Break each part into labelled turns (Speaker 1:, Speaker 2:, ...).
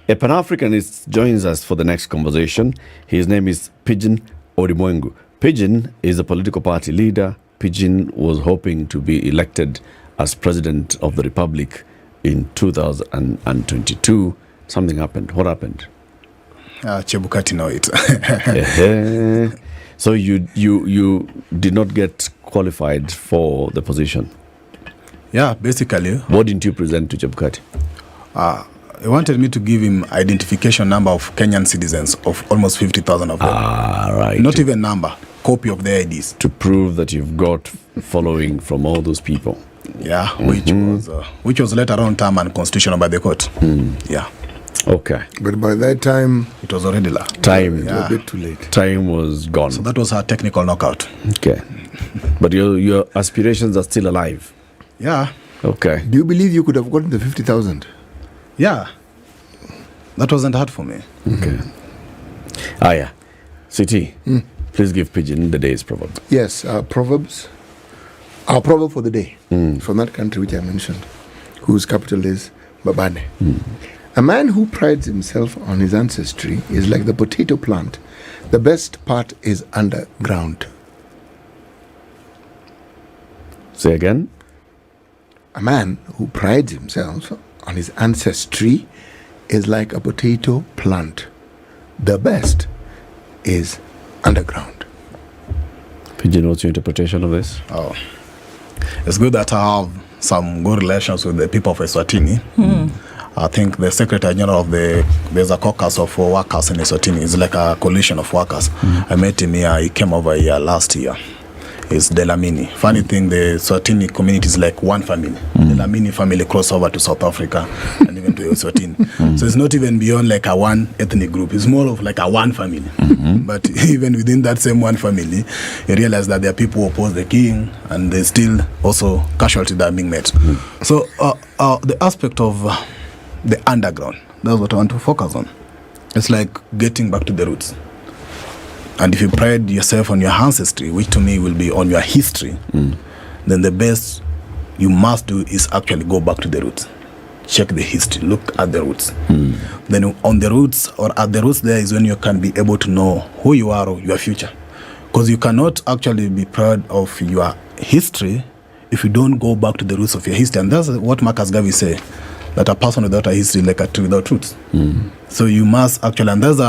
Speaker 1: A Pan-Africanist joins us for the next conversation. His name is Pigbin Odimwengu. Pigbin is a political party leader. Pigbin was hoping to be elected as President of the Republic in 2022. Something happened. What happened?
Speaker 2: Chebukati know it.
Speaker 1: So you did not get qualified for the position?
Speaker 2: Yeah, basically.
Speaker 1: What didn't you present to Chebukati?
Speaker 2: He wanted me to give him identification number of Kenyan citizens of almost 50,000 of them.
Speaker 1: Right.
Speaker 2: Not even number, copy of their IDs.
Speaker 1: To prove that you've got following from all those people.
Speaker 2: Yeah, which was later on term and constitutional by the court. Yeah.
Speaker 1: Okay.
Speaker 3: But by that time,
Speaker 2: it was already
Speaker 1: time.
Speaker 3: A bit too late.
Speaker 1: Time was gone.
Speaker 2: So that was her technical knockout.
Speaker 1: Okay. But your aspirations are still alive.
Speaker 2: Yeah.
Speaker 1: Okay.
Speaker 3: Do you believe you could have gotten the 50,000?
Speaker 2: Yeah. That wasn't hard for me.
Speaker 1: Okay. Yeah. CT, please give Pigbin the day's proverb.
Speaker 3: Yes, Proverbs. Our proverb for the day from that country which I mentioned, whose capital is Babane. A man who prides himself on his ancestry is like the potato plant. The best part is underground.
Speaker 1: Say again.
Speaker 3: A man who prides himself on his ancestry is like a potato plant. The best is underground.
Speaker 1: Pigbin, what's your interpretation of this?
Speaker 2: Oh, it's good that I have some good relations with the people of Eswatini. I think the Secretary General of there's a caucus of workers in Eswatini. It's like a coalition of workers. I met him here. He came over here last year. It's Delamini. Funny thing, the Swatini community is like one family. Delamini family cross over to South Africa and even to Swatini. So it's not even beyond like a one ethnic group. It's more of like a one family. But even within that same one family, you realize that there are people who oppose the king, and there's still also casualties that are being made. So the aspect of the underground, that's what I want to focus on. It's like getting back to the roots. And if you pride yourself on your ancestry, which to me will be on your history, then the best you must do is actually go back to the roots. Check the history, look at the roots. Then on the roots, or at the roots, there is when you can be able to know who you are or your future. Because you cannot actually be proud of your history if you don't go back to the roots of your history. And that's what Marcus Garvey say, that a person without a history is like a tree without roots. So you must actually, and there's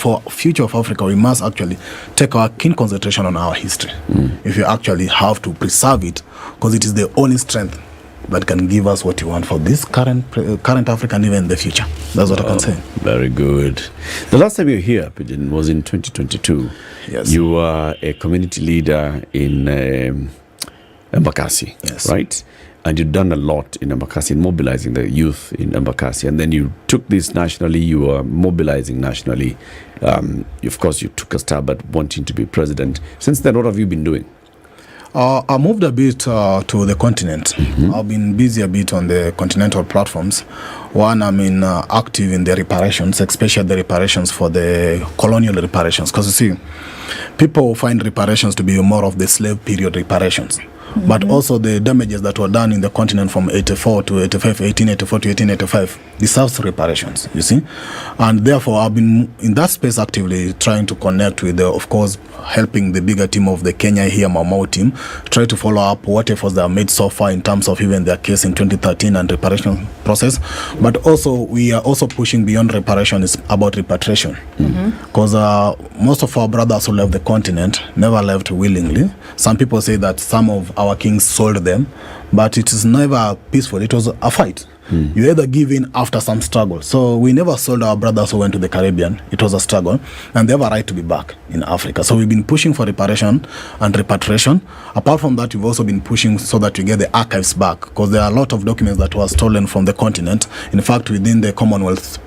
Speaker 2: for future of Africa, we must actually take our keen concentration on our history. If you actually have to preserve it, because it is the only strength that can give us what you want for this current Africa and even the future. That's what I can say.
Speaker 1: Very good. The last time you were here, Pigbin, was in 2022.
Speaker 2: Yes.
Speaker 1: You were a community leader in Embakasi,
Speaker 2: Yes.
Speaker 1: right? And you've done a lot in Embakasi, in mobilizing the youth in Embakasi. And then you took this nationally, you were mobilizing nationally. Of course, you took a stab at wanting to be president. Since then, what have you been doing?
Speaker 2: I moved a bit to the continent. I've been busy a bit on the continental platforms. One, I'm active in the reparations, especially the reparations for the colonial reparations. Because you see, people find reparations to be more of the slave period reparations. But also the damages that were done in the continent from 84 to 85, 1884 to 1885 deserves reparations, you see. And therefore, I've been in that space actively trying to connect with, of course, helping the bigger team of the Kenya here, Mau team, try to follow up what efforts they have made so far in terms of even their case in 2013 and reparation process. But also, we are also pushing beyond reparation, is about repatriation. Because most of our brothers who left the continent never left willingly. Some people say that some of our kings sold them, but it is never peaceful. It was a fight. You either give in after some struggle. So we never sold our brothers who went to the Caribbean. It was a struggle, and they have a right to be back in Africa. So we've been pushing for reparation and repatriation. Apart from that, we've also been pushing so that we get the archives back, because there are a lot of documents that were stolen from the continent. In fact, within the Commonwealth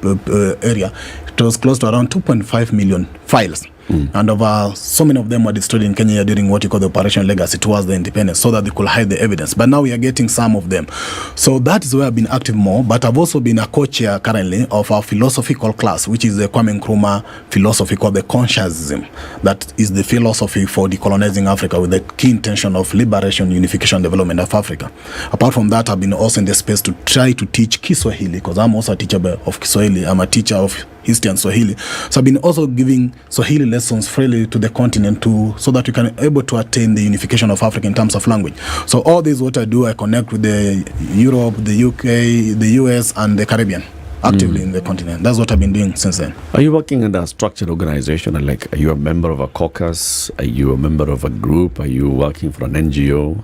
Speaker 2: area, it was close to around 2.5 million files And over so many of them were destroyed in Kenya during what you call the Operation Legacy towards the independence, so that they could hide the evidence. But now we are getting some of them. So that is where I've been active more. But I've also been a co-chair currently of our philosophical class, which is the Kwame Nkrumah philosophy called the Consciencism. That is the philosophy for decolonizing Africa with the key intention of liberation, unification, development of Africa. Apart from that, I've been also in the space to try to teach Kiswahili, because I'm also a teacher of Kiswahili. I'm a teacher of history and Swahili. So I've been also giving Swahili lessons freely to the continent so that we can be able to attain the unification of Africa in terms of language. So all this is what I do. I connect with the Europe, the UK, the US, and the Caribbean actively in the continent. That's what I've been doing since then.
Speaker 1: Are you working in a structured organization? Like, are you a member of a caucus? Are you a member of a group? Are you working for an NGO?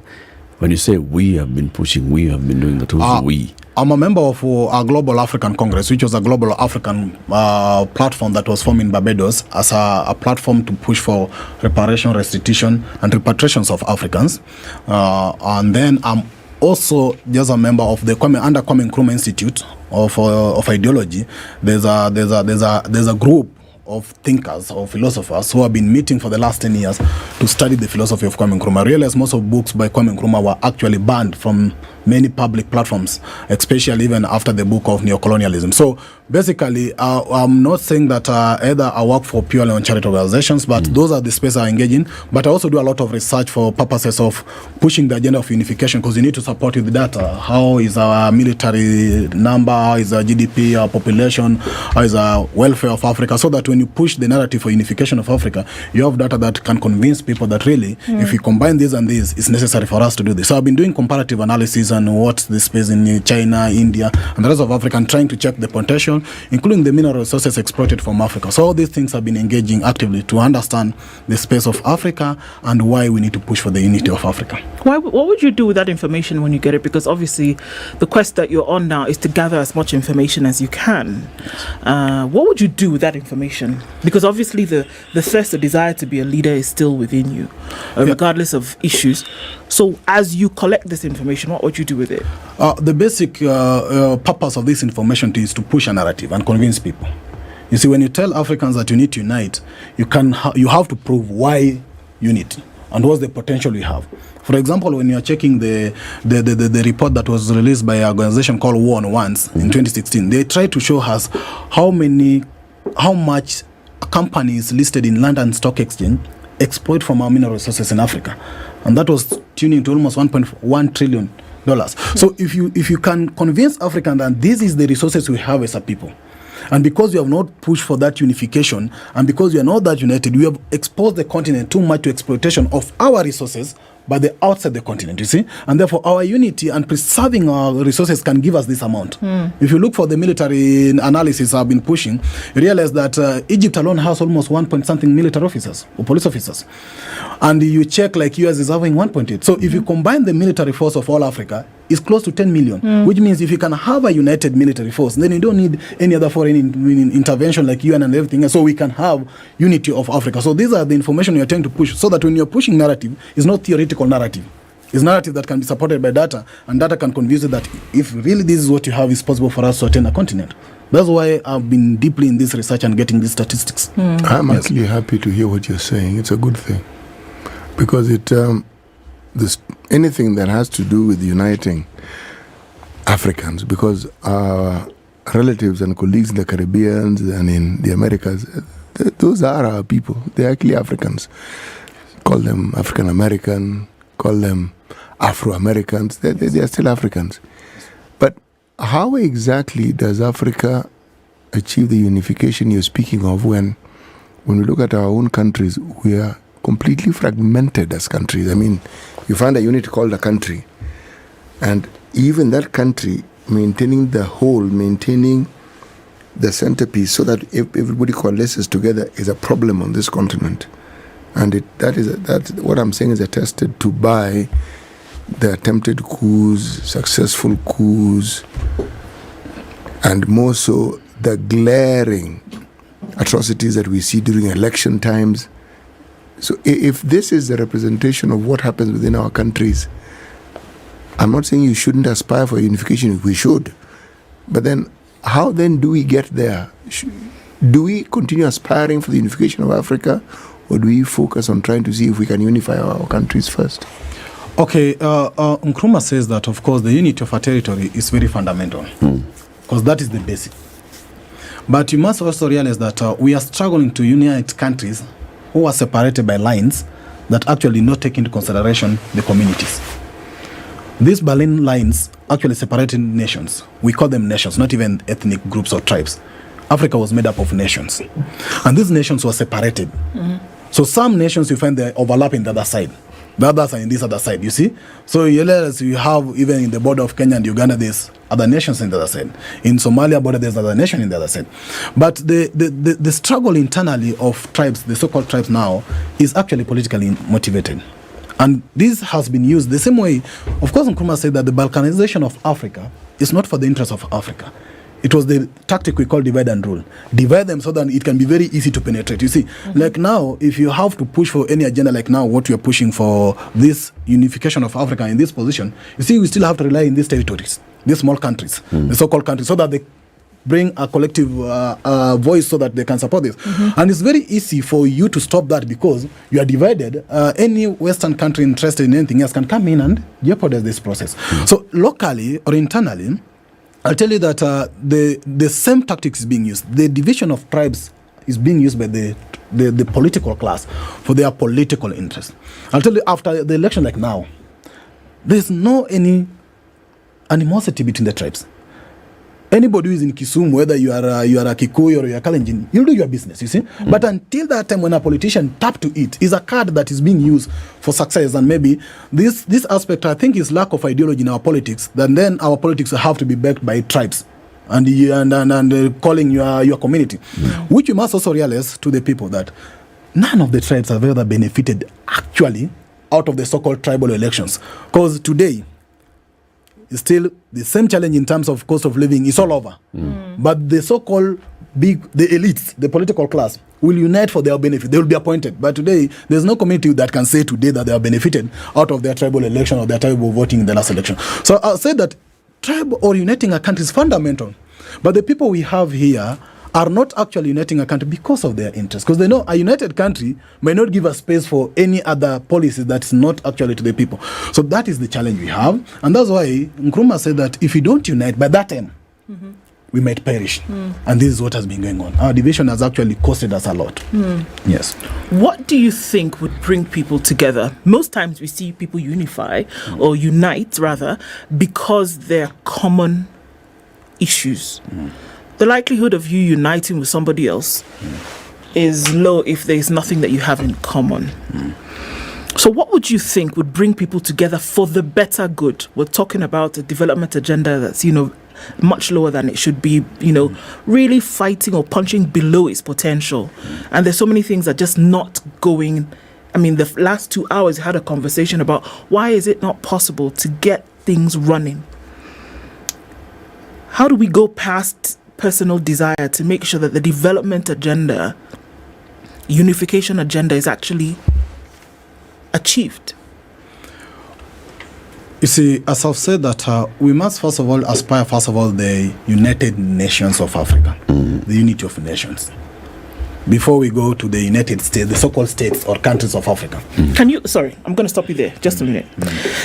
Speaker 1: When you say we have been pushing, we have been doing that, who's we?
Speaker 2: I'm a member of a Global African Congress, which was a global African platform that was formed in Barbados as a platform to push for reparation, restitution, and repatriations of Africans. And then I'm also just a member of the under Kwame Nkrumah Institute of Ideology. There's a group of thinkers or philosophers who have been meeting for the last 10 years to study the philosophy of Kwame Nkrumah. I realize most of books by Kwame Nkrumah were actually banned from many public platforms, especially even after the book of neocolonialism. So basically, I'm not saying that either I work for purely on charity organizations, but those are the spaces I engage in. But I also do a lot of research for purposes of pushing the agenda of unification, because you need to support with the data. How is our military number? How is our GDP, our population? How is our welfare of Africa? So that when you push the narrative for unification of Africa, you have data that can convince people that really, if we combine this and this, it's necessary for us to do this. So I've been doing comparative analysis and what's the space in China, India, and the rest of Africa, and trying to check the potential, including the mineral resources exploited from Africa. So all these things have been engaging actively to understand the space of Africa and why we need to push for the unity of Africa.
Speaker 4: What would you do with that information when you get it? Because obviously the quest that you're on now is to gather as much information as you can. What would you do with that information? Because obviously the thirst, the desire to be a leader is still within you, regardless of issues. So as you collect this information, what would you do with it?
Speaker 2: The basic purpose of this information is to push a narrative and convince people. You see, when you tell Africans that you need to unite, you have to prove why unity and what's the potential you have. For example, when you are checking the report that was released by an organization called War on Wants in 2016, they tried to show us how much companies listed in London Stock Exchange exploit from our mineral resources in Africa, and that was tuning to almost $1.1 trillion. So if you can convince Africans that this is the resources we have as a people, and because we have not pushed for that unification, and because we are not that united, we have exposed the continent too much to exploitation of our resources by the outside the continent, you see, and therefore our unity and preserving our resources can give us this amount. If you look for the military analysis I've been pushing, you realize that Egypt alone has almost 1-point-something military officers or police officers, and you check like US is having 1.8. So if you combine the military force of all Africa, it's close to 10 million, which means if you can have a united military force, then you don't need any other foreign intervention like UN and everything else. So we can have unity of Africa. So these are the information you're trying to push, so that when you're pushing narrative, it's not theoretical narrative. It's narrative that can be supported by data, and data can convince you that if really this is what you have, it's possible for us to attain a continent. That's why I've been deeply in this research and getting these statistics.
Speaker 3: I'm actually happy to hear what you're saying. It's a good thing, because anything that has to do with uniting Africans, because our relatives and colleagues in the Caribbean and in the Americas, those are our people. They're actually Africans. Call them African American, call them Afro-Americans. They are still Africans. But how exactly does Africa achieve the unification you're speaking of when we look at our own countries, we are completely fragmented as countries? I mean, you find a unit called a country, and even that country maintaining the whole, maintaining the centerpiece so that if everybody coalesces together is a problem on this continent. And that's what I'm saying is attested to by the attempted coups, successful coups, and more so the glaring atrocities that we see during election times. So if this is the representation of what happens within our countries, I'm not saying you shouldn't aspire for unification. We should. But then how then do we get there? Do we continue aspiring for the unification of Africa, or do we focus on trying to see if we can unify our countries first?
Speaker 2: Okay, Nkrumah says that, of course, the unity of a territory is very fundamental, because that is the basic. But you must also realize that we are struggling to unite countries who are separated by lines that actually not take into consideration the communities. These Berlin lines actually separated nations. We call them nations, not even ethnic groups or tribes. Africa was made up of nations. And these nations were separated. So some nations you find they overlap in the other side. The others are in this other side, you see? So you realize you have, even in the border of Kenya and Uganda, there's other nations in the other side. In Somalia border, there's another nation in the other side. But the struggle internally of tribes, the so-called tribes now, is actually politically motivated. And this has been used the same way. Of course, Nkrumah said that the Balkanization of Africa is not for the interest of Africa. It was the tactic we call divide and rule. Divide them so that it can be very easy to penetrate. You see, like now, if you have to push for any agenda like now, what we are pushing for this unification of Africa in this position, you see, we still have to rely in these territories, these small countries, the so-called countries, so that they bring a collective voice so that they can support this. And it's very easy for you to stop that because you are divided. Any Western country interested in anything else can come in and jeopardize this process. So locally or internally, I'll tell you that the same tactics is being used. The division of tribes is being used by the political class for their political interest. I'll tell you, after the election like now, there's no any animosity between the tribes. Anybody who is in Kisumu, whether you are a Kikuyu or you are Kalenjin, you'll do your business, you see. But until that time when a politician tap to it, is a card that is being used for success. And maybe this aspect, I think, is lack of ideology in our politics. Then our politics have to be backed by tribes and calling your community. Which you must also realize to the people that none of the tribes have ever benefited actually out of the so-called tribal elections. Because today, still the same challenge in terms of cost of living is all over. But the so-called the elites, the political class, will unite for their benefit. They will be appointed. But today, there's no community that can say today that they are benefited out of their tribal election or their tribal voting in the last election. So I'll say that tribe or uniting a country is fundamental. But the people we have here are not actually uniting a country because of their interests. Because they know a united country may not give a space for any other policy that's not actually to the people. So that is the challenge we have. And that's why Nkrumah said that if we don't unite, by that time, we might perish. And this is what has been going on. Our division has actually costed us a lot. Yes.
Speaker 4: What do you think would bring people together? Most times we see people unify or unite, rather, because they're common issues. The likelihood of you uniting with somebody else is low if there's nothing that you have in common. So what would you think would bring people together for the better good? We're talking about a development agenda that's, much lower than it should be, really fighting or punching below its potential. And there's so many things that are just not going. I mean, the last 2 hours we had a conversation about why is it not possible to get things running? How do we go past personal desire to make sure that the development agenda, unification agenda, is actually achieved?
Speaker 2: You see, as I've said that we must first of all aspire the United Nations of Africa, the unity of nations, before we go to the United States, the so-called states or countries of Africa.
Speaker 4: Sorry, I'm going to stop you there just a minute.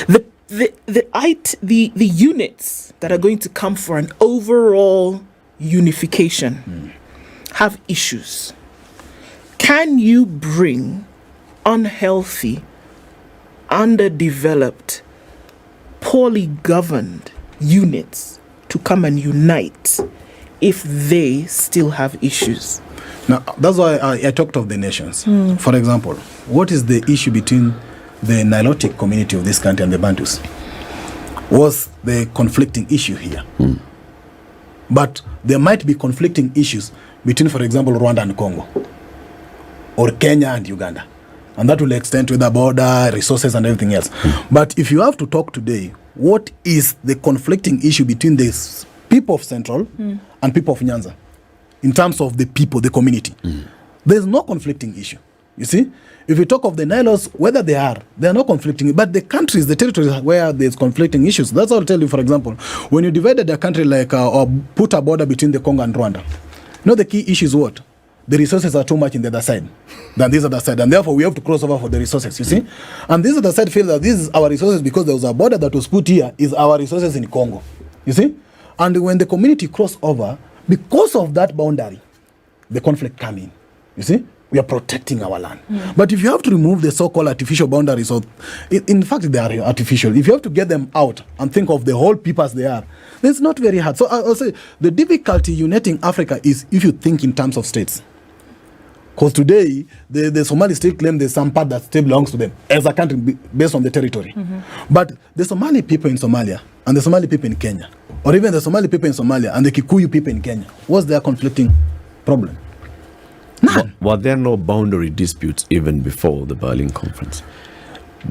Speaker 4: The units that are going to come for an overall unification have issues. Can you bring unhealthy, underdeveloped, poorly governed units to come and unite if they still have issues?
Speaker 2: Now, that's why I talked of the nations. For example, what is the issue between the Nilotic community of this country and the Bantus? Was the conflicting issue here? But there might be conflicting issues between, for example, Rwanda and Congo, or Kenya and Uganda. And that will extend to the border, resources, and everything else. But if you have to talk today, what is the conflicting issue between the people of Central and people of Nyanza? In terms of the people, the community. There's no conflicting issue. You see? If you talk of the Nilos, whether they are not conflicting. But the countries, the territories where there's conflicting issues, that's what I'll tell you, for example, when you divided a country like, or put a border between the Congo and Rwanda, the key issue is what? the resources are too much in the other side than this other side, and therefore we have to cross over for the resources, you see. And this other side feel that this is our resources because there was a border that was put here, is our resources in Congo, you see. And when the community cross over, because of that boundary, the conflict come in, you see. We are protecting our land. But if you have to remove the so-called artificial boundaries, or in fact they are artificial, if you have to get them out and think of the whole people as they are, then it's not very hard. So I'll say the difficulty uniting Africa is if you think in terms of states. Because today, the Somali state claim there's some part that still belongs to them as a country based on the territory. But the Somali people in Somalia and the Somali people in Kenya, or even the Somali people in Somalia and the Kikuyu people in Kenya, what's their conflicting problem? None.
Speaker 1: Were there no boundary disputes even before the Berlin Conference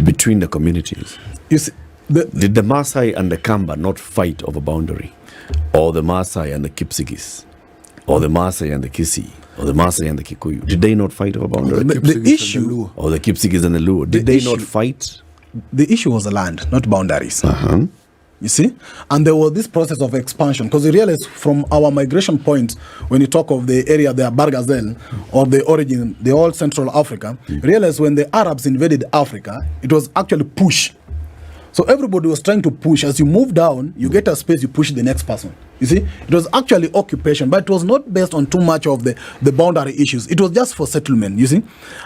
Speaker 1: between the communities?
Speaker 2: You see,
Speaker 1: did the Maasai and the Kamba not fight over boundary? Or the Maasai and the Kipsigis? Or the Maasai and the Kisi? Or the Maasai and the Kikuyu? Did they not fight over boundary?
Speaker 2: The issue...
Speaker 1: Or the Kipsigis and the Luo? Did they not fight?
Speaker 2: The issue was the land, not boundaries. You see? And there was this process of expansion, because you realize from our migration point, when you talk of the area, the Bargazel, or the origin, the old Central Africa, you realize when the Arabs invaded Africa, it was actually push. So everybody was trying to push. As you move down, you get a space, you push the next person. You see, it was actually occupation, but it was not based on too much of the boundary issues. It was just for settlement, you see.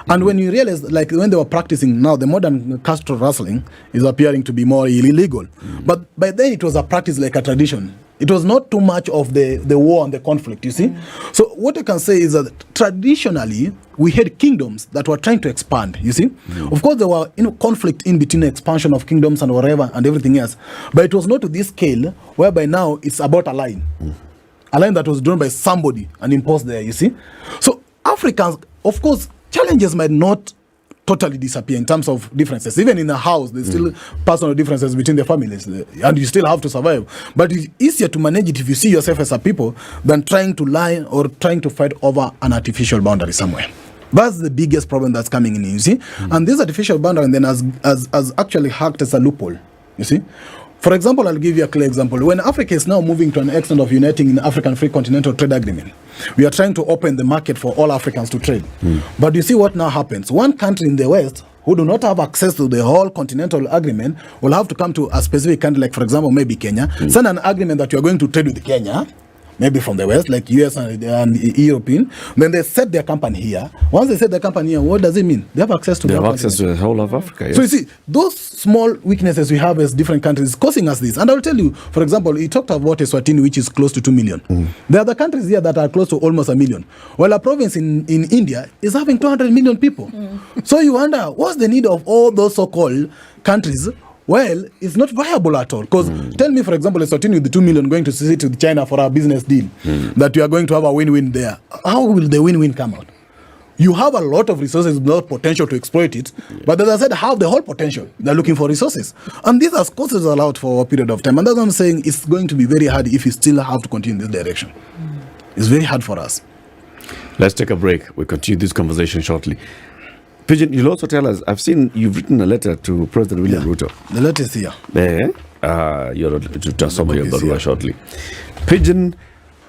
Speaker 2: And when you realize, like when they were practicing now, the modern castle rustling is appearing to be more illegal. But by then it was a practice like a tradition. It was not too much of the war and the conflict, you see. So what I can say is that traditionally, we had kingdoms that were trying to expand, you see. Of course, there were conflict in between expansion of kingdoms and whatever and everything else. But it was not to this scale, whereby now it's about a line. A line that was drawn by somebody and imposed there, you see. So Africans, of course, challenges might not totally disappear in terms of differences. Even in a house, there's still personal differences between the families, and you still have to survive. But it's easier to manage it if you see yourself as a people than trying to lie or trying to fight over an artificial boundary somewhere. That's the biggest problem that's coming in, you see. And this artificial boundary then has actually hacked as a loophole, you see. For example, I'll give you a clear example. When Africa is now moving to an extent of uniting in the African Free Continental Trade Agreement, we are trying to open the market for all Africans to trade. But you see what now happens. One country in the West who do not have access to the whole continental agreement will have to come to a specific country, like for example, maybe Kenya, send an agreement that you are going to trade with Kenya, maybe from the West, like US and European. Then they set their company here. Once they set their company here, what does it mean? They have access to
Speaker 1: the whole of Africa. Yes.
Speaker 2: So you see, those small weaknesses we have as different countries is causing us this. And I will tell you, for example, he talked about Eswatini, which is close to 2 million. There are other countries here that are close to almost 1 million. While a province in India is having 200 million people. So you wonder, what's the need of all those so-called countries? Well, it's not viable at all. Because tell me, for example, Eswatini with the 2 million going to sit with China for a business deal, that you are going to have a win-win there. How will the win-win come out? You have a lot of resources, a lot of potential to exploit it. But as I said, have the whole potential. They're looking for resources. And these are costs allowed for a period of time. And that's what I'm saying. It's going to be very hard if you still have to continue in this direction. It's very hard for us.
Speaker 1: Let's take a break. We'll continue this conversation shortly. Pigeon, you'll also tell us, I've seen you've written a letter to President William Ruto.
Speaker 2: The letter is here.
Speaker 1: You're to tell some of your barua shortly. Pigeon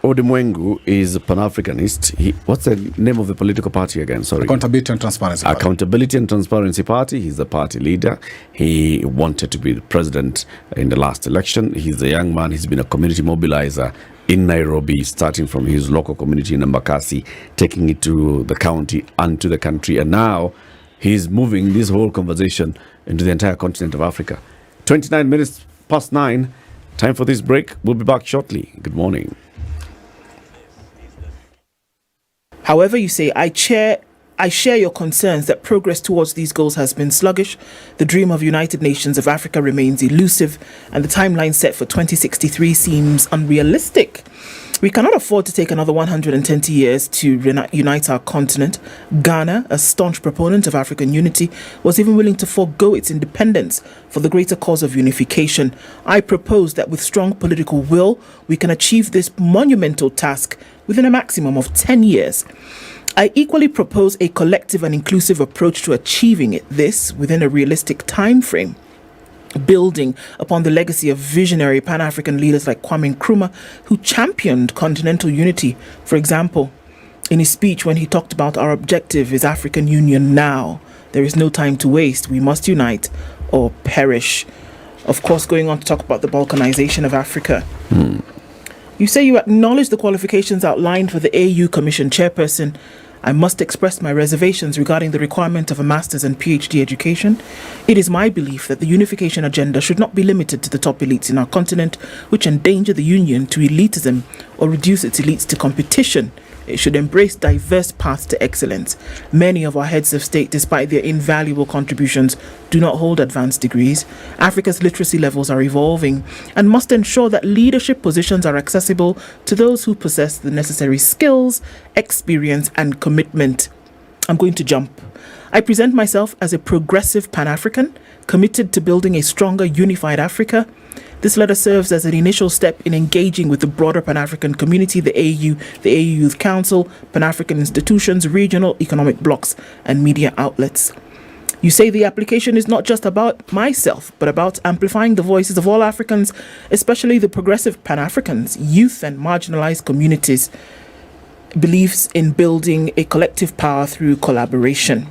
Speaker 1: Odimwengu is a Pan-Africanist. What's the name of the political party again? Sorry.
Speaker 2: Accountability and Transparency Party.
Speaker 1: Accountability and Transparency Party. He's the party leader. He wanted to be the president in the last election. He's a young man. He's been a community mobilizer in Nairobi, starting from his local community in Embakasi, taking it to the county and to the country. And now he's moving this whole conversation into the entire continent of Africa. 29 minutes past 9. Time for this break. We'll be back shortly. Good morning.
Speaker 4: However, you say, I share your concerns that progress towards these goals has been sluggish. The dream of United Nations of Africa remains elusive, and the timeline set for 2063 seems unrealistic. We cannot afford to take another 120 years to unite our continent. Ghana, a staunch proponent of African unity, was even willing to forego its independence for the greater cause of unification. I propose that with strong political will, we can achieve this monumental task within a maximum of 10 years. I equally propose a collective and inclusive approach to achieving this within a realistic time frame, building upon the legacy of visionary Pan-African leaders like Kwame Nkrumah, who championed continental unity. For example, in his speech when he talked about our objective is African Union now. There is no time to waste. We must unite or perish. Of course, going on to talk about the balkanization of Africa. You say you acknowledge the qualifications outlined for the AU Commission chairperson. I must express my reservations regarding the requirement of a master's and PhD education. It is my belief that the unification agenda should not be limited to the top elites in our continent, which endanger the union to elitism or reduce its elites to competition. It should embrace diverse paths to excellence. Many of our heads of state, despite their invaluable contributions, do not hold advanced degrees. Africa's literacy levels are evolving and must ensure that leadership positions are accessible to those who possess the necessary skills, experience, and commitment. I'm going to jump. I present myself as a progressive Pan-African, committed to building a stronger, unified Africa. This letter serves as an initial step in engaging with the broader Pan-African community, the AU Youth Council, Pan-African institutions, regional economic blocs, and media outlets. You say the application is not just about myself, but about amplifying the voices of all Africans, especially the progressive Pan-Africans, youth and marginalized communities, believes in building a collective power through collaboration.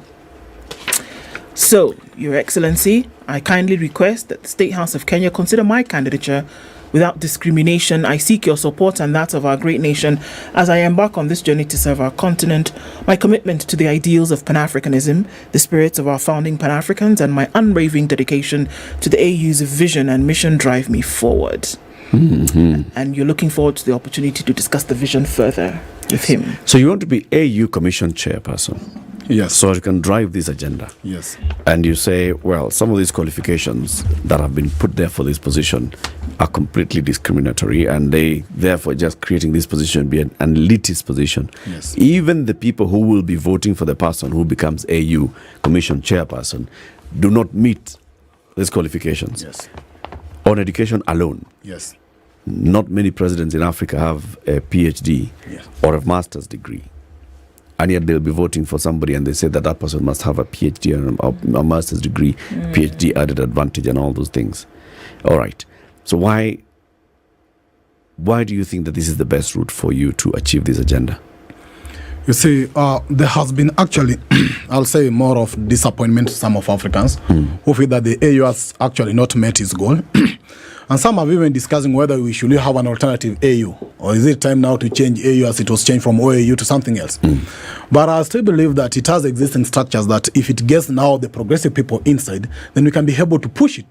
Speaker 4: So, Your Excellency, I kindly request that the State House of Kenya consider my candidature without discrimination. I seek your support and that of our great nation as I embark on this journey to serve our continent. My commitment to the ideals of Pan-Africanism, the spirits of our founding Pan-Africans, and my unwavering dedication to the AU's vision and mission drive me forward. And you're looking forward to the opportunity to discuss the vision further with him.
Speaker 1: So you want to be AU Commission chairperson?
Speaker 2: Yes.
Speaker 1: So you can drive this agenda.
Speaker 2: Yes.
Speaker 1: And you say, well, some of these qualifications that have been put there for this position are completely discriminatory, and they therefore just creating this position be an elitist position.
Speaker 2: Yes.
Speaker 1: Even the people who will be voting for the person who becomes AU Commission chairperson do not meet these qualifications.
Speaker 2: Yes.
Speaker 1: On education alone,
Speaker 2: Yes.
Speaker 1: not many presidents in Africa have a PhD
Speaker 2: Yes.
Speaker 1: or a master's degree. And yet they'll be voting for somebody and they say that that person must have a PhD and a master's degree, PhD added advantage and all those things. All right. So why do you think that this is the best route for you to achieve this agenda?
Speaker 2: You see, there has been actually, I'll say, more of disappointment to some of Africans who feel that the AU has actually not met its goal. And some have even discussing whether we should have an alternative AU, or is it time now to change AU as it was changed from OAU to something else. But I still believe that it has existing structures that if it gets now the progressive people inside, then we can be able to push it.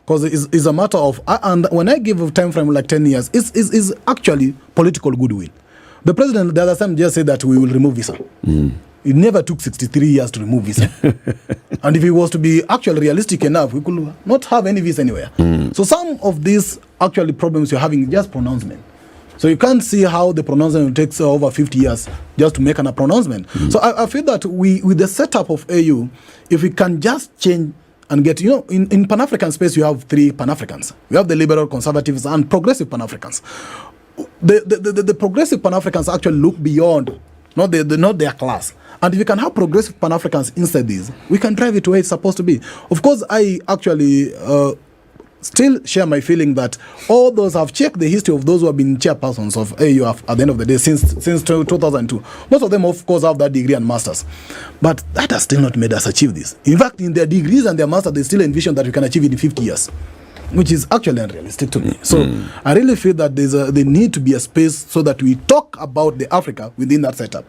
Speaker 2: Because it's a matter of, and when I give a time frame like 10 years, it's actually political goodwill. The president the other time just said that we will remove visa. It never took 63 years to remove visa. And if it was to be actually realistic enough, we could not have any visa anywhere. So some of these actually problems you're having is just pronouncement. So you can't see how the pronouncement takes over 50 years just to make a pronouncement. So I feel that with the setup of AU, if we can just change and get, in Pan-African space, you have three Pan-Africans. You have the liberal conservatives and progressive Pan-Africans. The progressive Pan-Africans actually look beyond, not their class. And if you can have progressive Pan-Africans inside these, we can drive it where it's supposed to be. Of course, I actually still share my feeling that all those have checked the history of those who have been chairpersons of AU at the end of the day since 2002. Most of them, of course, have that degree and masters. But that has still not made us achieve this. In fact, in their degrees and their masters, they still envision that we can achieve it in 50 years. Which is actually unrealistic to me. So I really feel that there need to be a space so that we talk about the Africa within that setup.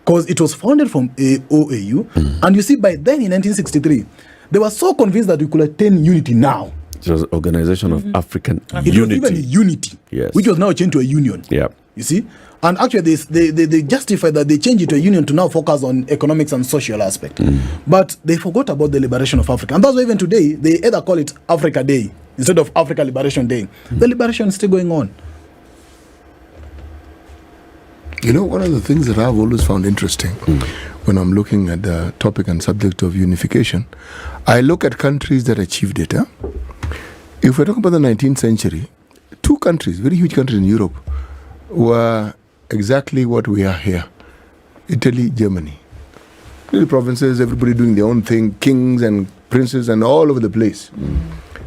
Speaker 2: Because it was founded from OAU. And you see, by then in 1963, they were so convinced that we could attain unity now.
Speaker 1: It was an organization of African
Speaker 2: It
Speaker 1: unity.
Speaker 2: was even a unity,
Speaker 1: Yes.
Speaker 2: which was now changed to a union.
Speaker 1: Yeah.
Speaker 2: You see? And actually, they justified that they changed it to a union to now focus on economics and social aspect. But they forgot about the liberation of Africa. And that's why even today, they either call it Africa Day instead of Africa Liberation Day. The liberation is still going on.
Speaker 3: One of the things that I've always found interesting when I'm looking at the topic and subject of unification, I look at countries that achieved it. If we're talking about the 19th century, two countries, very huge countries in Europe, were exactly what we are here. Italy, Germany. Little provinces, everybody doing their own thing, kings and princes and all over the place.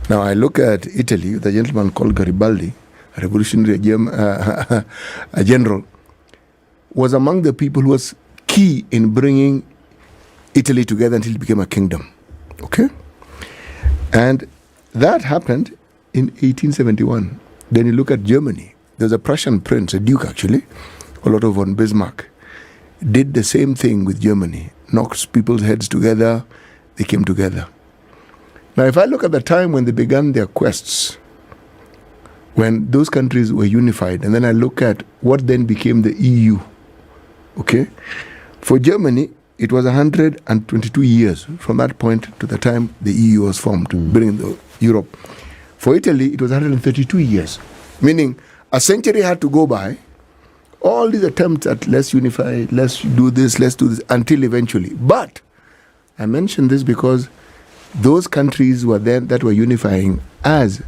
Speaker 3: Now I look at Italy, the gentleman called Garibaldi, a revolutionary general. was among the people who was key in bringing Italy together until it became a kingdom. Okay? And that happened in 1871. Then you look at Germany. There's a Prussian prince, a duke actually, Otto von Bismarck, did the same thing with Germany. Knocked people's heads together, they came together. Now, if I look at the time when they began their quests, when those countries were unified, and then I look at what then became the EU, okay? For Germany, it was 122 years from that point to the time the EU was formed, bringing Europe. For Italy, it was 132 years, meaning a century had to go by, all these attempts at let's unify, let's do this, until eventually. But I mention this because those countries were then that were unifying as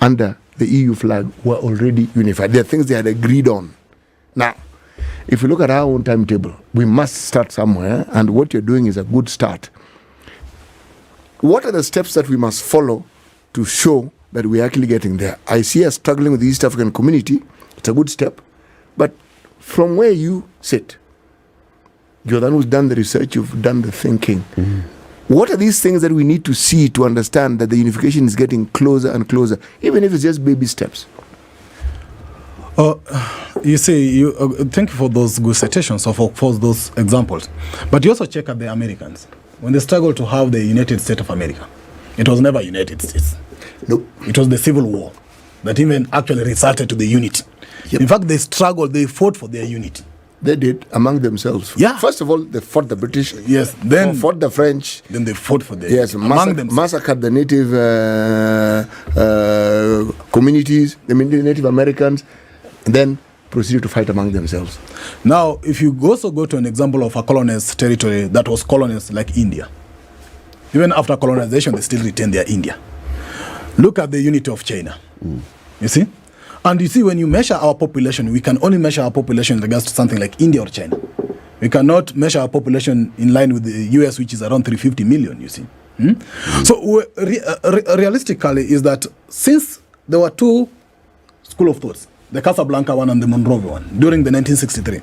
Speaker 3: under the EU flag were already unified. There are things they had agreed on. Now, if you look at our own timetable, we must start somewhere, and what you're doing is a good start. What are the steps that we must follow to show that we're actually getting there? I see us struggling with the East African community. It's a good step. But from where you sit, you're the one who's done the research, you've done the thinking. What are these things that we need to see to understand that the unification is getting closer and closer, even if it's just baby steps?
Speaker 2: You see, thank you for those good citations, or for those examples. But you also check at the Americans. When they struggled to have the United States of America, it was never United States.
Speaker 3: Nope.
Speaker 2: It was the Civil War that even actually resulted to the unity.
Speaker 3: Yep.
Speaker 2: In fact, they struggled, they fought for their unity.
Speaker 3: They did among themselves.
Speaker 2: Yeah.
Speaker 3: First of all, they fought the British.
Speaker 2: Yes. Then
Speaker 3: fought the French.
Speaker 2: Then they fought for their
Speaker 3: among themselves. Massacred the native communities, the Native Americans, and then proceeded to fight among themselves.
Speaker 2: Now, if you also go to an example of a colonized territory that was colonized like India, even after colonization, they still retain their India. Look at the unity of China. You see? And you see, when you measure our population, we can only measure our population in regards to something like India or China. We cannot measure our population in line with the US, which is around 350 million, you see. So realistically is that since there were two school of thoughts, the Casablanca one and the Monrovia one, during the 1963,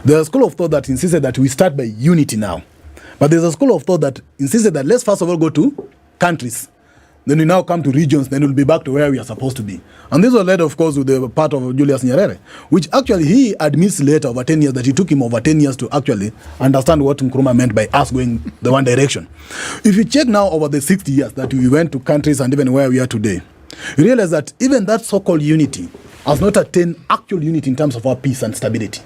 Speaker 2: there's a school of thought that insisted that we start by unity now. But there's a school of thought that insisted that let's first of all go to countries. Then we now come to regions, then we'll be back to where we are supposed to be. And this was led, of course, with the part of Julius Nyerere, which actually he admits later, over 10 years, that it took him over 10 years to actually understand what Nkrumah meant by us going the one direction. If you check now over the 60 years that we went to countries and even where we are today, you realize that even that so-called unity has not attained actual unity in terms of our peace and stability.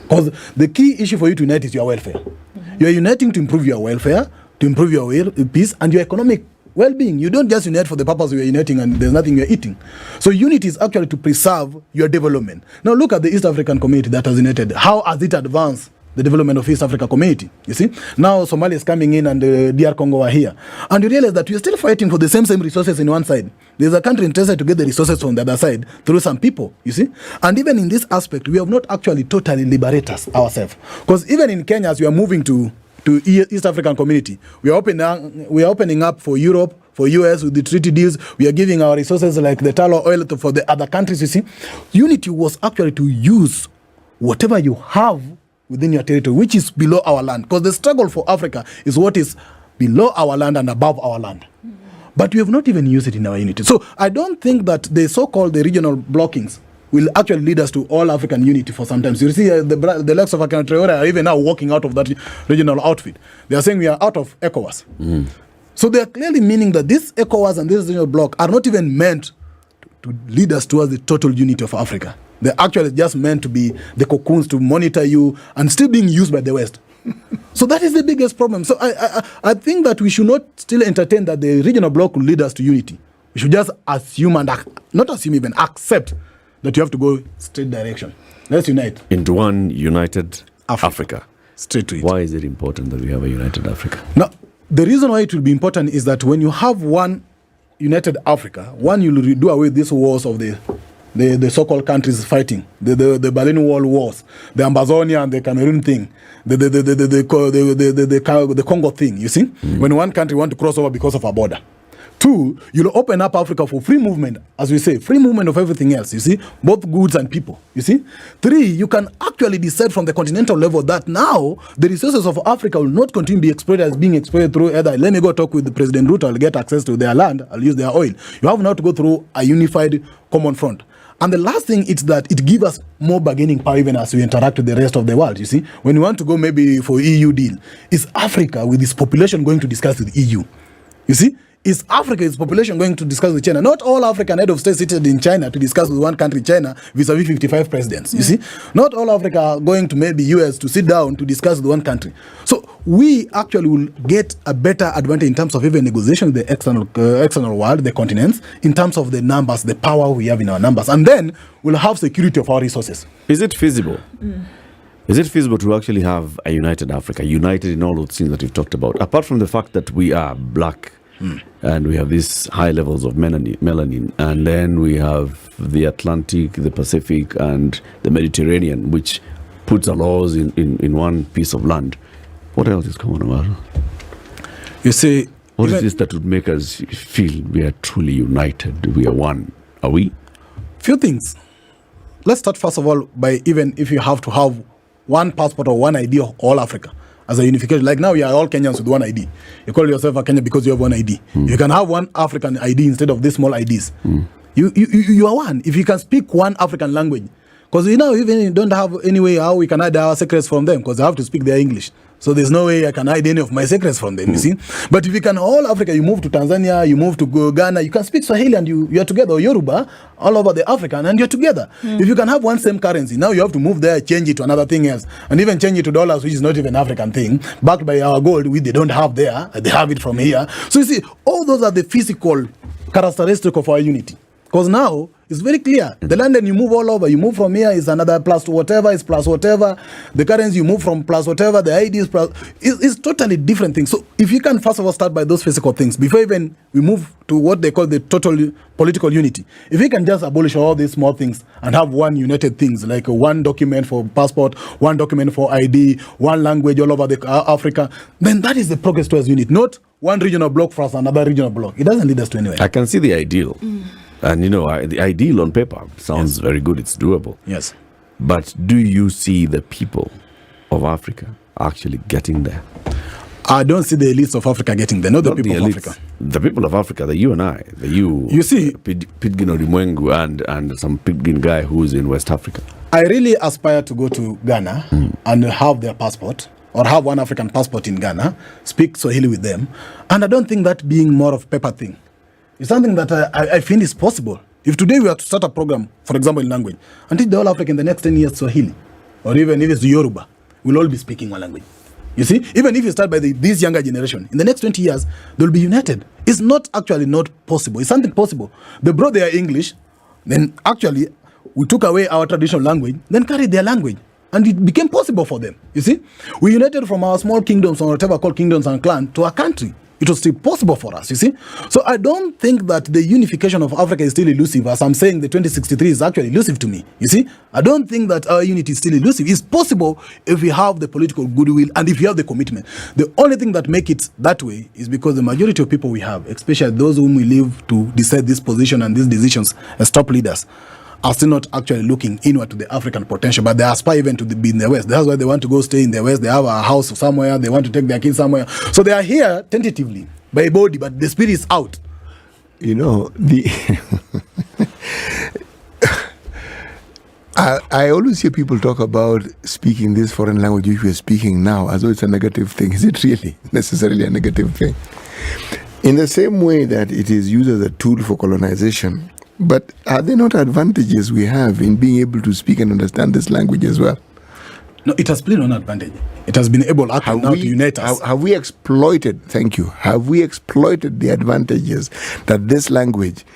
Speaker 2: Because the key issue for you to unite is your welfare. You are uniting to improve your welfare, to improve your peace and your economic well-being. You don't just unite for the purpose you are uniting and there's nothing you're eating. So unity is actually to preserve your development. Now look at the East African community that has united. How has it advanced the development of East Africa community? You see? Now Somalia is coming in and DR Congo are here. And you realize that we are still fighting for the same resources in one side. There's a country interested to get the resources from the other side through some people, you see? And even in this aspect, we have not actually totally liberated ourselves. Because even in Kenya, as we are moving to East African community, we are opening up for Europe, for US with the treaty deals. We are giving our resources like the tallow oil for the other countries, you see. Unity was actually to use whatever you have within your territory, which is below our land. Because the struggle for Africa is what is below our land and above our land. But we have not even used it in our unity. So I don't think that the so-called the regional blockings will actually lead us to all African unity for some time. So you see, the likes of Akan Traore are even now walking out of that regional outfit. They are saying we are out of ECOWAS. So they are clearly meaning that this ECOWAS and this regional bloc are not even meant to lead us towards the total unity of Africa. They're actually just meant to be the cocoons to monitor you and still being used by the West. So that is the biggest problem. So I think that we should not still entertain that the regional bloc will lead us to unity. We should just assume and not assume, even accept that you have to go straight direction. Let's unite.
Speaker 1: Into one united Africa.
Speaker 2: Straight to it.
Speaker 1: Why is it important that we have a united Africa?
Speaker 2: Now, the reason why it will be important is that when you have one united Africa, one, you will do away with these wars of the so-called countries fighting, the Berlin Wall wars, the Amazonia and the Cameroon thing, the Congo thing, you see? When one country want to cross over because of a border. Two, you'll open up Africa for free movement, as we say, free movement of everything else, you see, both goods and people, you see. Three, you can actually decide from the continental level that now the resources of Africa will not continue to be exploited as being exploited through either, let me go talk with the President Ruto, I'll get access to their land, I'll use their oil. You have now to go through a unified common front. And the last thing is that it gives us more bargaining power even as we interact with the rest of the world, you see. When you want to go maybe for EU deal, is Africa with its population going to discuss with EU? You see? Is Africa, its population, going to discuss with China? Not all African head of state seated in China to discuss with one country, China, vis-a-vis 55 presidents. You see? Not all Africa are going to maybe US to sit down to discuss with one country. So we actually will get a better advantage in terms of even negotiation with the external world, the continents, in terms of the numbers, the power we have in our numbers. And then we'll have security of our resources.
Speaker 1: Is it feasible? Is it feasible to actually have a united Africa, united in all those things that you've talked about? Apart from the fact that we are black, and we have these high levels of melanin, and then we have the Atlantic, the Pacific, and the Mediterranean, which puts our laws in one piece of land. What else is going on?
Speaker 2: You see,
Speaker 1: what is this that would make us feel we are truly united, we are one? Are we?
Speaker 2: Few things. Let's start first of all by, even if you have to have one passport or one ID of all Africa as a unification. Like now, we are all Kenyans with one ID. You call yourself a Kenyan because you have one ID. You can have one African ID instead of these small IDs. You are one. If you can speak one African language, because even you don't have any way how we can hide our secrets from them, because they have to speak their English. So there's no way I can hide any of my secrets from them, you see. But if you can, all Africa, you move to Tanzania, you move to Ghana, you can speak Swahili and you're together, or Yoruba, all over the African, and you're together. If you can have one same currency, now you have to move there, change it to another thing else, and even change it to dollars, which is not even an African thing, backed by our gold, which they don't have there, they have it from here. So you see, all those are the physical characteristics of our unity. Because now, it's very clear. The land and you move all over. You move from here, is another plus whatever, is plus whatever. The currency you move from plus whatever, the ID is plus. It's totally different things. So if you can first of all start by those physical things, before even we move to what they call the total political unity. If we can just abolish all these small things and have one united things, like one document for passport, one document for ID, one language all over the Africa, then that is the progress towards unity. Not one regional block for us, another regional block. It doesn't lead us to anywhere.
Speaker 1: I can see the ideal. And the ideal on paper sounds very good. It's doable.
Speaker 2: Yes.
Speaker 1: But do you see the people of Africa actually getting there?
Speaker 2: I don't see the elites of Africa getting there, not the people of Africa.
Speaker 1: The people of Africa, the you and I,
Speaker 2: You see,
Speaker 1: Pigbin Odimwengu and some Pigbin guy who's in West Africa.
Speaker 2: I really aspire to go to Ghana and have their passport, or have one African passport in Ghana, speak Swahili with them. And I don't think that being more of a paper thing. It's something that I feel is possible. If today we are to start a program, for example, in language, and teach the whole Africa in the next 10 years Swahili, or even if it's Yoruba, we'll all be speaking one language. You see, even if you start by this younger generation, in the next 20 years, they'll be united. It's not actually not possible. It's something possible. They brought their English, then actually we took away our traditional language, then carried their language. And it became possible for them. You see, we united from our small kingdoms, or whatever called kingdoms and clans, to a country. It was still possible for us, you see. So I don't think that the unification of Africa is still elusive. As I'm saying, the 2063 is actually elusive to me, you see. I don't think that our unity is still elusive. It's possible if we have the political goodwill and if we have the commitment. The only thing that makes it that way is because the majority of people we have, especially those whom we leave to decide this position and these decisions as top leaders, are still not actually looking inward to the African potential, but they aspire even to be in the West. That's why they want to go stay in the West. They have a house somewhere. They want to take their kids somewhere. So they are here tentatively by body, but the spirit is out.
Speaker 3: I always hear people talk about speaking this foreign language which we are speaking now as though it's a negative thing. Is it really necessarily a negative thing? In the same way that it is used as a tool for colonization, but are there not advantages we have in being able to speak and understand this language as well?
Speaker 2: No, it has played an advantage. It has been able now to unite us.
Speaker 3: Have we exploited, have we exploited the advantages that this language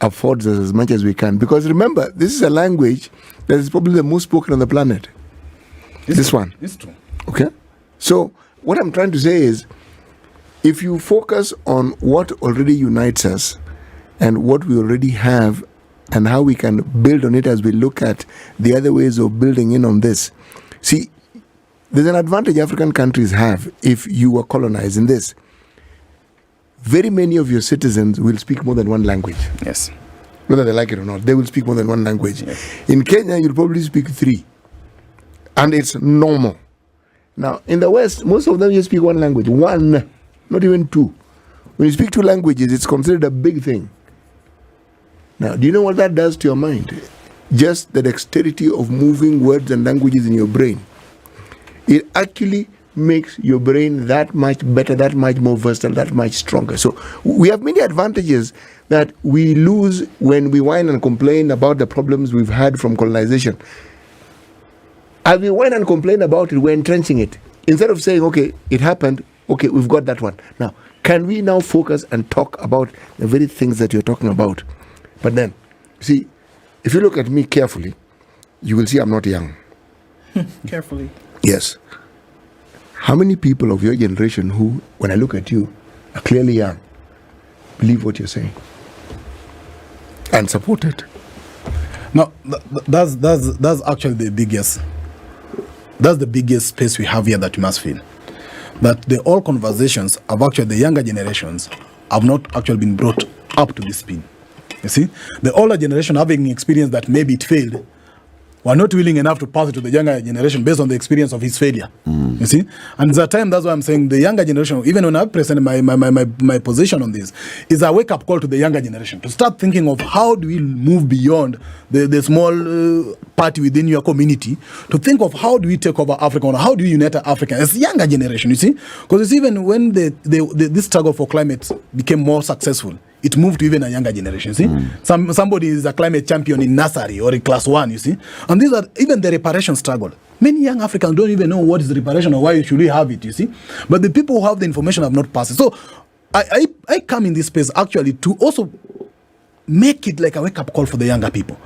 Speaker 3: affords us as much as we can? Because remember, this is a language that is probably the most spoken on the planet. This one.
Speaker 2: It's true.
Speaker 3: Okay? So what I'm trying to say is, if you focus on what already unites us, and what we already have and how we can build on it as we look at the other ways of building in on this. See, there's an advantage African countries have if you were colonized in this. very many of your citizens will speak more than one language.
Speaker 2: Yes.
Speaker 3: Whether they like it or not, they will speak more than one language.
Speaker 2: Yes.
Speaker 3: In Kenya, you'll probably speak 3. And it's normal. Now, in the West, most of them just speak one language. 1, not even 2. When you speak 2 languages, it's considered a big thing. Now, do you know what that does to your mind? Just the dexterity of moving words and languages in your brain. It actually makes your brain that much better, that much more versatile, that much stronger. So we have many advantages that we lose when we whine and complain about the problems we've had from colonization. As we whine and complain about it, we're entrenching it. Instead of saying, okay, it happened, okay, we've got that one. Now, can we now focus and talk about the very things that you're talking about? But then, see, if you look at me carefully, you will see I'm not young.
Speaker 4: Carefully.
Speaker 3: Yes. How many people of your generation who, when I look at you, are clearly young, believe what you're saying and support it?
Speaker 2: No, that's actually the biggest. That's the biggest space we have here that we must fill. That the all conversations of actually the younger generations have not actually been brought up to this speed. You see, the older generation having experienced that maybe it failed, were not willing enough to pass it to the younger generation based on the experience of his failure. You see, and at the time, that's why I'm saying the younger generation, even when I present my position on this, is a wake up call to the younger generation to start thinking of how do we move beyond the small party within your community to think of how do we take over Africa, or how do we unite Africa as younger generation. You see, because it's even when this struggle for climate became more successful, it moved to even a younger generation, you see. Somebody is a climate champion in nursery or in class 1, you see. And these are even the reparation struggle. Many young Africans don't even know what is reparation or why should we have it, you see. But the people who have the information have not passed it. So I come in this space actually to also make it like a wake-up call for the younger people.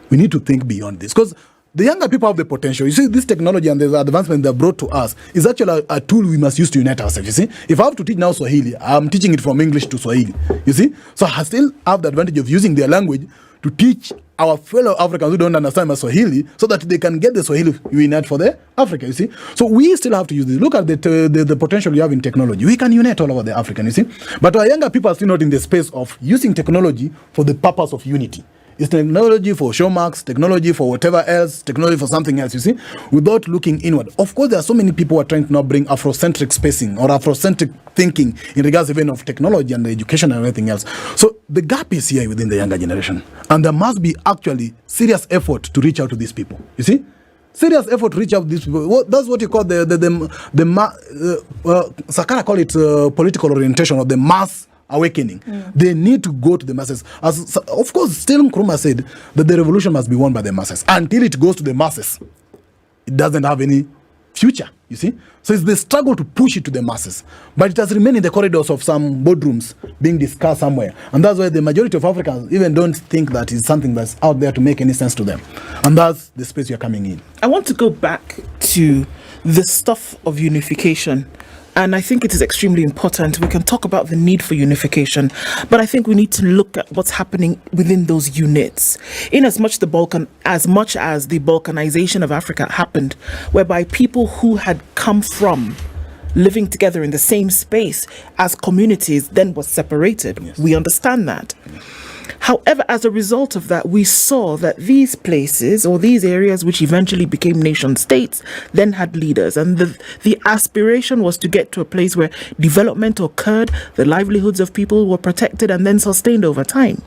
Speaker 2: We need to think beyond this. Because the younger people have the potential. You see, this technology and the advancement they're brought to us is actually a tool we must use to unite ourselves, you see. If I have to teach now Swahili, I'm teaching it from English to Swahili, you see. So I still have the advantage of using their language to teach our fellow Africans who don't understand my Swahili so that they can get the Swahili we unite for the Africa, you see. So we still have to use this. Look at the potential we have in technology. We can unite all over the African, you see. But our younger people are still not in the space of using technology for the purpose of unity. It's technology for show marks, technology for whatever else, technology for something else, you see, without looking inward. Of course, there are so many people who are trying to now bring Afrocentric spacing or Afrocentric thinking in regards even of technology and education and everything else. So the gap is here within the younger generation. And there must be actually serious effort to reach out to these people, you see. Serious effort to reach out to these people. That's what you call Sakara call it political orientation or the mass awakening. They need to go to the masses. As of course, still Nkrumah said that the revolution must be won by the masses. Until it goes to the masses, it doesn't have any future, you see. So it's the struggle to push it to the masses. But it has remained in the corridors of some boardrooms being discussed somewhere. And that's why the majority of Africans even don't think that it's something that's out there to make any sense to them. And that's the space you're coming in.
Speaker 4: I want to go back to the stuff of unification. And I think it is extremely important. We can talk about the need for unification, but I think we need to look at what's happening within those units. In as much as the Balkanization of Africa happened, whereby people who had come from living together in the same space as communities then was separated. Yes. We understand that. However, as a result of that, we saw that these places or these areas which eventually became nation states then had leaders. And the aspiration was to get to a place where development occurred, the livelihoods of people were protected and then sustained over time.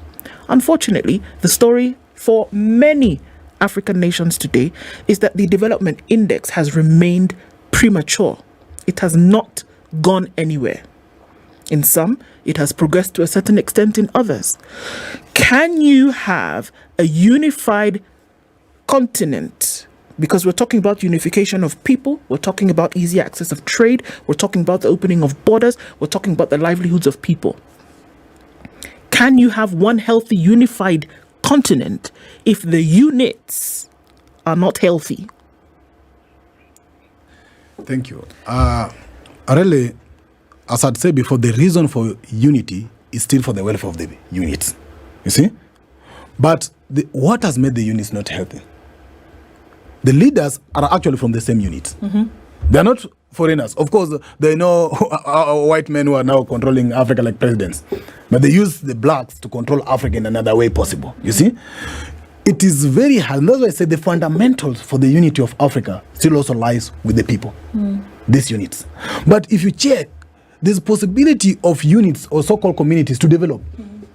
Speaker 4: Unfortunately, the story for many African nations today is that the development index has remained premature. It has not gone anywhere. In some, it has progressed to a certain extent in others. Can you have a unified continent? Because we're talking about unification of people, we're talking about easy access of trade, we're talking about the opening of borders, we're talking about the livelihoods of people. Can you have one healthy, unified continent if the units are not healthy?
Speaker 2: Thank you. Really, as I'd said before, the reason for unity is still for the welfare of the units. You see? But what has made the units not healthy? The leaders are actually from the same units. They are not foreigners. Of course, they know white men who are now controlling Africa like presidents. But they use the blacks to control Africa in another way possible. You see? It is very hard. And that's why I say the fundamentals for the unity of Africa still also lies with the people. These units. But if you check, there's possibility of units or so-called communities to develop.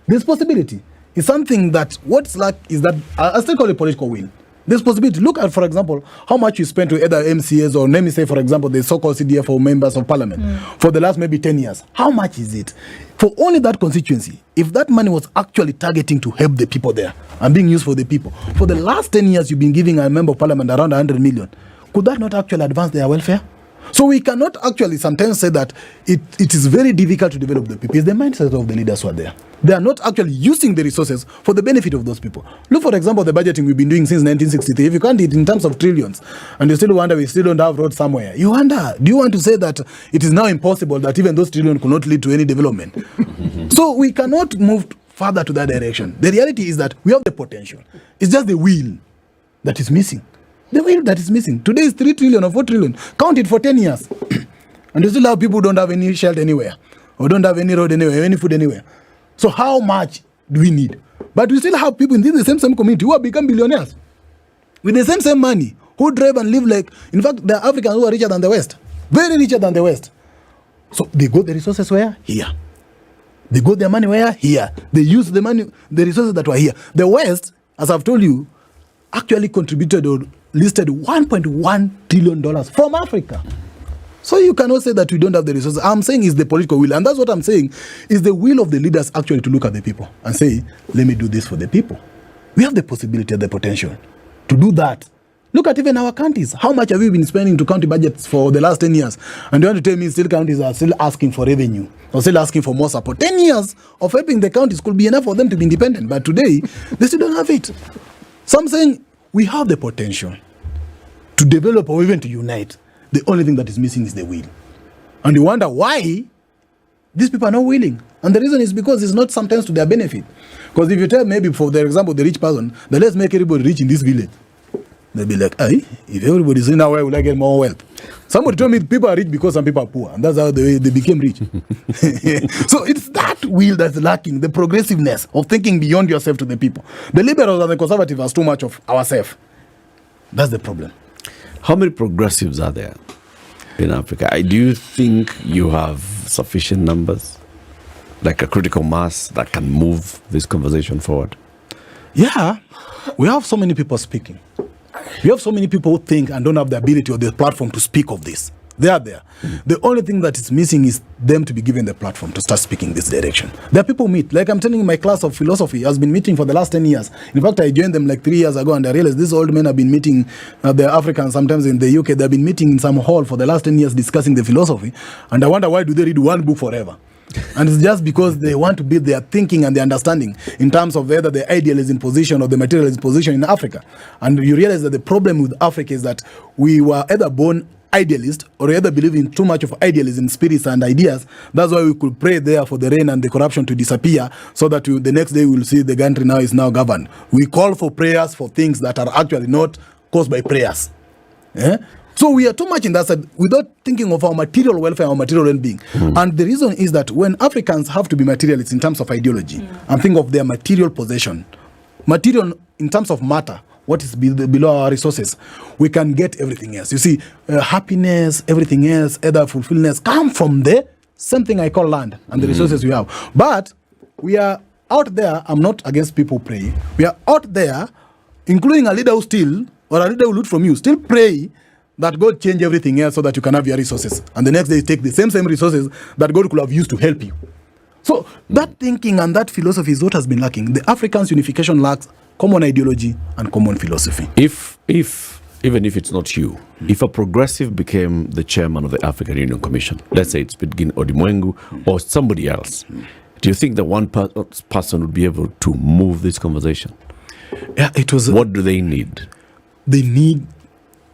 Speaker 2: There's possibility. It's something that what's like is that I still call it political will. There's possibility. Look at, for example, how much you spent to either MCAs or let me say, for example, the so-called CDF or members of parliament for the last maybe 10 years. How much is it? For only that constituency, if that money was actually targeting to help the people there and being used for the people, for the last 10 years you've been giving a member of parliament around 100 million, could that not actually advance their welfare? So we cannot actually sometimes say that it is very difficult to develop the people. It's the mindset of the leaders who are there. They are not actually using the resources for the benefit of those people. Look, for example, the budgeting we've been doing since 1963. If you count it in terms of trillions, and you still wonder we still don't have roads somewhere, you wonder, do you want to say that it is now impossible that even those trillions could not lead to any development? So we cannot move further to that direction. The reality is that we have the potential. It's just the will that is missing. The will that is missing. Today is 3 trillion or 4 trillion. Count it for 10 years. And you still have people who don't have any shelter anywhere, or don't have any road anywhere, any food anywhere. So how much do we need? But we still have people in the same community who have become billionaires with the same money, who drive and live like, in fact, the Africans who are richer than the West, very richer than the West. So they got the resources where? Here. They got their money where? Here. They use the money, the resources that were here. The West, as I've told you, actually contributed or listed $1.1 trillion from Africa. So you cannot say that we don't have the resources. I'm saying is the political will. And that's what I'm saying is the will of the leaders actually to look at the people and say, let me do this for the people. We have the possibility and the potential to do that. Look at even our counties. How much have we been spending to county budgets for the last 10 years? And you want to tell me still counties are still asking for revenue or still asking for more support. 10 years of helping the counties could be enough for them to be independent. But today, they still don't have it. So I'm saying we have the potential to develop or even to unite. The only thing that is missing is the will. And you wonder why these people are not willing. And the reason is because it's not sometimes to their benefit. Because if you tell maybe, for example, the rich person, that let's make everybody rich in this village, they'll be like, hey, if everybody is in our way, will I get more wealth? Somebody told me people are rich because some people are poor. And that's how they became rich. So it's that will that's lacking, the progressiveness of thinking beyond yourself to the people. The liberals and the conservatives are too much of ourselves. That's the problem.
Speaker 1: How many progressives are there in Africa? Do you think you have sufficient numbers, like a critical mass that can move this conversation forward?
Speaker 2: Yeah, we have so many people speaking. We have so many people who think and don't have the ability or the platform to speak of this. They are there. The only thing that is missing is them to be given the platform to start speaking this direction. There are people who meet. Like I'm telling you, my class of philosophy has been meeting for the last 10 years. In fact, I joined them like 3 years ago and I realized these old men have been meeting, the Africans sometimes in the UK, they've been meeting in some hall for the last 10 years discussing the philosophy. And I wonder why do they read one book forever? And it's just because they want to build their thinking and their understanding in terms of whether the idealism position or the materialism position in Africa. And you realize that the problem with Africa is that we were either born idealist or either believe in too much of idealism, spirits and ideas. That's why we could pray there for the rain and the corruption to disappear so that the next day we'll see the country now is now governed. We call for prayers for things that are actually not caused by prayers. So we are too much in that side without thinking of our material welfare, our material well-being. And the reason is that when Africans have to be materialists in terms of ideology and think of their material possession, material in terms of matter, what is below our resources, we can get everything else. You see, happiness, everything else, either fulfillment, come from the same thing I call land and the resources we have. But we are out there, I'm not against people pray. We are out there, including a leader who steal, or a leader who loot from you, still pray that God change everything else so that you can have your resources. And the next day you take the same resources that God could have used to help you. So that thinking and that philosophy is what has been lacking. The Africans' unification lacks common ideology and common philosophy.
Speaker 1: Even if it's not you, if a progressive became the chairman of the African Union Commission, let's say it's Pigbin Odimwengu or somebody else, do you think that one person would be able to move this conversation?
Speaker 2: Yeah, it was.
Speaker 1: What do they need?
Speaker 2: They need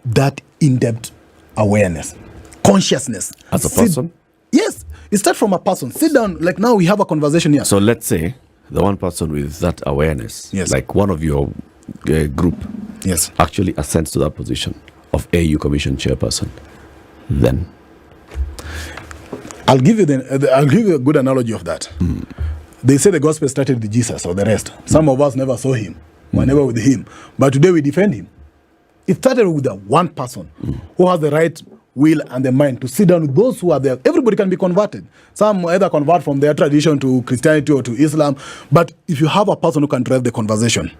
Speaker 2: that in-depth awareness, consciousness.
Speaker 1: As a person?
Speaker 2: Yes, it starts from a person. Sit down, like now we have a conversation here.
Speaker 1: So let's say the one person with that awareness, like one of your group, actually ascends to that position of AU Commission chairperson. then?
Speaker 2: I'll give you a good analogy of that. They say the gospel started with Jesus or the rest. Some of us never saw him. We're never with him. But today we defend him. It started with the one person who has the right will and the mind to sit down with those who are there. Everybody can be converted. Some either convert from their tradition to Christianity or to Islam. But if you have a person who can drive the conversation,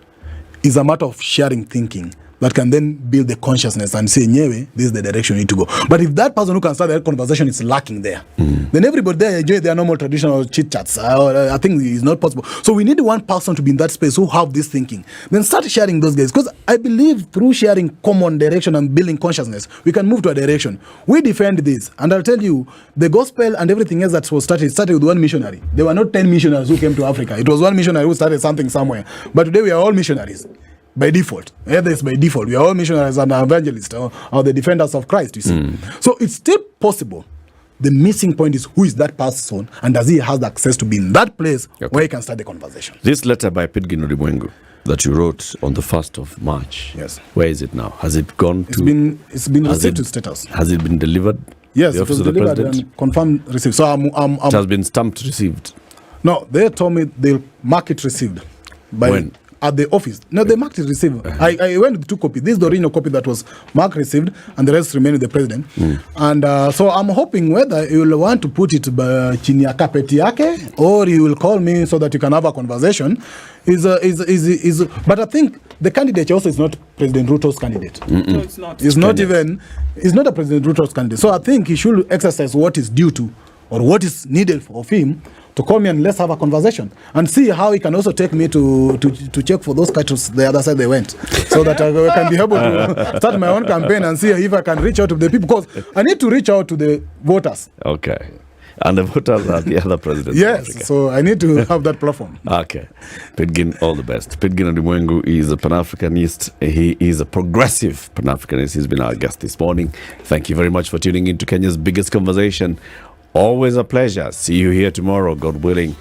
Speaker 2: it's a matter of sharing thinking that can then build the consciousness and say, Nyewe, this is the direction you need to go. But if that person who can start that conversation is lacking there, then everybody there enjoy their normal traditional chit-chats. I think it's not possible. So we need one person to be in that space who have this thinking. Then start sharing those guys. Because I believe through sharing common direction and building consciousness, we can move to a direction. We defend this. And I'll tell you, the gospel and everything else that was started with one missionary. There were not 10 missionaries who came to Africa. It was one missionary who started something somewhere. But today we are all missionaries. By default. Either it's by default. We are all missionaries and evangelists or the defenders of Christ, you see. So it's still possible. The missing point is who is that person and does he have access to be in that place where he can start the conversation.
Speaker 1: This letter by Pigbin Odimwengu that you wrote on the 1st of March.
Speaker 2: Yes.
Speaker 1: Where is it now? Has it gone
Speaker 2: It's
Speaker 1: to...
Speaker 2: been received to status.
Speaker 1: Has it been delivered?
Speaker 2: Yes,
Speaker 1: The
Speaker 2: it
Speaker 1: office
Speaker 2: was
Speaker 1: of the
Speaker 2: delivered
Speaker 1: president?
Speaker 2: and confirmed received. So
Speaker 1: It has been stamped received.
Speaker 2: no, they told me they'll mark it received. By
Speaker 1: When?
Speaker 2: At the office. No, they marked it received. I went with 2 copies. This is the original copy that was marked received, and the rest remained with the president. And so I'm hoping whether you will want to put it by chini ya carpet yake, or you will call me so that you can have a conversation. But I think the candidate also is not President Ruto's candidate.
Speaker 4: No, it's not.
Speaker 2: It's not a President Ruto's candidate. So I think he should exercise what is due to or what is needed of him to call me and let's have a conversation and see how he can also take me to check for those cattle the other side they went, so that I can be able to start my own campaign and see if I can reach out to the people, because I need to reach out to the voters.
Speaker 1: Okay. And the voters are the other presidents.
Speaker 2: Yes, so I need to have that platform.
Speaker 1: Okay. Pigbin, all the best. Pigbin Odimwengu is a Pan-Africanist. He is a progressive Pan-Africanist. He's been our guest this morning. Thank you very much for tuning in to Kenya's biggest conversation. Always a pleasure. See you here tomorrow, God willing.